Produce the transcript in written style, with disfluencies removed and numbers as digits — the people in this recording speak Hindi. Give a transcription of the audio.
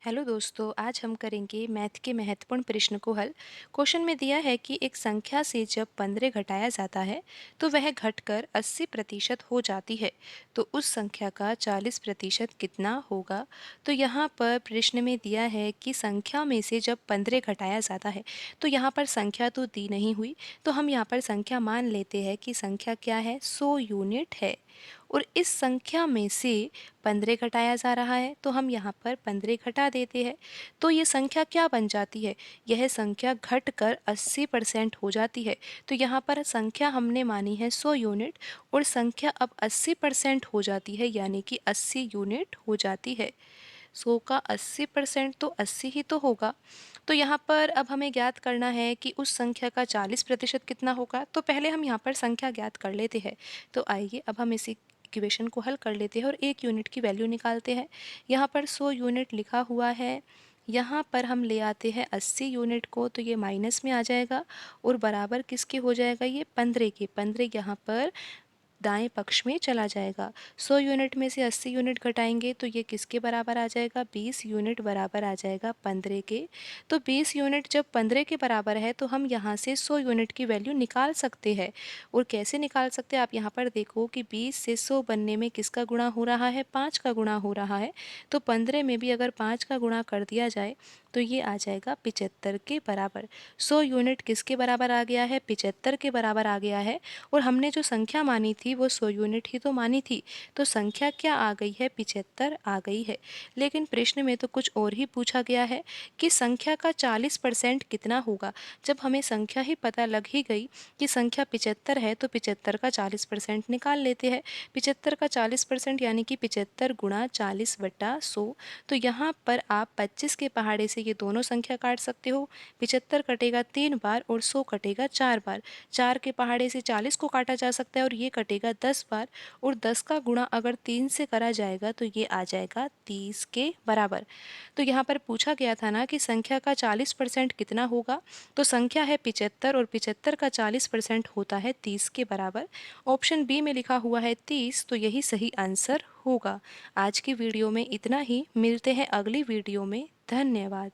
हेलो दोस्तों, आज हम करेंगे मैथ के महत्वपूर्ण प्रश्न को हल। क्वेश्चन में दिया है कि एक संख्या से जब 15 घटाया जाता है तो वह घटकर 80% हो जाती है, तो उस संख्या का 40% कितना होगा। तो यहाँ पर प्रश्न में दिया है कि संख्या में से जब 15 घटाया जाता है, तो यहाँ पर संख्या तो दी नहीं हुई, तो हम यहाँ पर संख्या मान लेते हैं कि संख्या क्या है, 100 यूनिट है। और इस संख्या में से 15 घटाया जा रहा है, तो हम यहाँ पर 15 घटा देते हैं। तो ये संख्या क्या बन जाती है, यह संख्या घटकर 80% हो जाती है। तो यहाँ पर संख्या हमने मानी है 100 यूनिट और संख्या अब 80% हो जाती है, यानी कि 80 यूनिट हो जाती है। 100 का 80% तो 80 ही तो होगा। तो यहाँ पर अब हमें ज्ञात करना है कि उस संख्या का 40% कितना होगा। तो पहले हम यहाँ पर संख्या ज्ञात कर लेते हैं। तो आइए अब हम इसी इक्वेशन को हल कर लेते हैं और 1 यूनिट की वैल्यू निकालते हैं। यहाँ पर 100 यूनिट लिखा हुआ है, यहाँ पर हम ले आते हैं 80 यूनिट को, तो ये माइनस में आ जाएगा और बराबर किसके हो जाएगा, ये 15 के। 15 यहाँ पर दाएं पक्ष में चला जाएगा। 100 यूनिट में से 80 यूनिट घटाएंगे तो ये किसके बराबर आ जाएगा, 20 यूनिट बराबर आ जाएगा 15 के। तो 20 यूनिट जब 15 के बराबर है तो हम यहाँ से 100 यूनिट की वैल्यू निकाल सकते हैं। और कैसे निकाल सकते हैं, आप यहाँ पर देखो कि 20 से 100 बनने में किसका गुणा हो रहा है, 5 का गुणा हो रहा है। तो 15 में भी अगर 5 का गुणा कर दिया जाए तो ये आ जाएगा 75 के बराबर। 100 यूनिट किसके बराबर आ गया है, 75 के बराबर आ गया है। और हमने जो संख्या मानी थी वो 100 यूनिट ही तो मानी थी, तो संख्या क्या आ गई है, 75 आ गई है। लेकिन प्रश्न में तो कुछ और ही पूछा गया है कि संख्या का 40% कितना होगा। जब हमें संख्या ही पता लग ही गई कि संख्या 75 है तो 75 का 40% निकाल लेते हैं। 75 का 40% यानी कि 75 गुणा 40/100। तो यहाँ पर आप 25 के पहाड़े से ये दोनों संख्या काट सकते हो। 75 कटेगा 3 बार और 100 कटेगा 4 बार। 4 के पहाड़े से 40 को काटा जा सकता है और ये कटेगा 10 बार। और 10 का गुणा अगर 3 से करा जाएगा तो ये आ जाएगा 30 के बराबर। तो यहाँ पर पूछा गया था ना कि संख्या का 40% कितना होगा। तो संख्या है 75 और 75 का 40% होता है 30 के बराबर। ऑप्शन बी में लिखा हुआ है 30, तो यही सही आंसर होगा। आज की वीडियो में इतना ही, मिलते हैं अगली वीडियो में। धन्यवाद।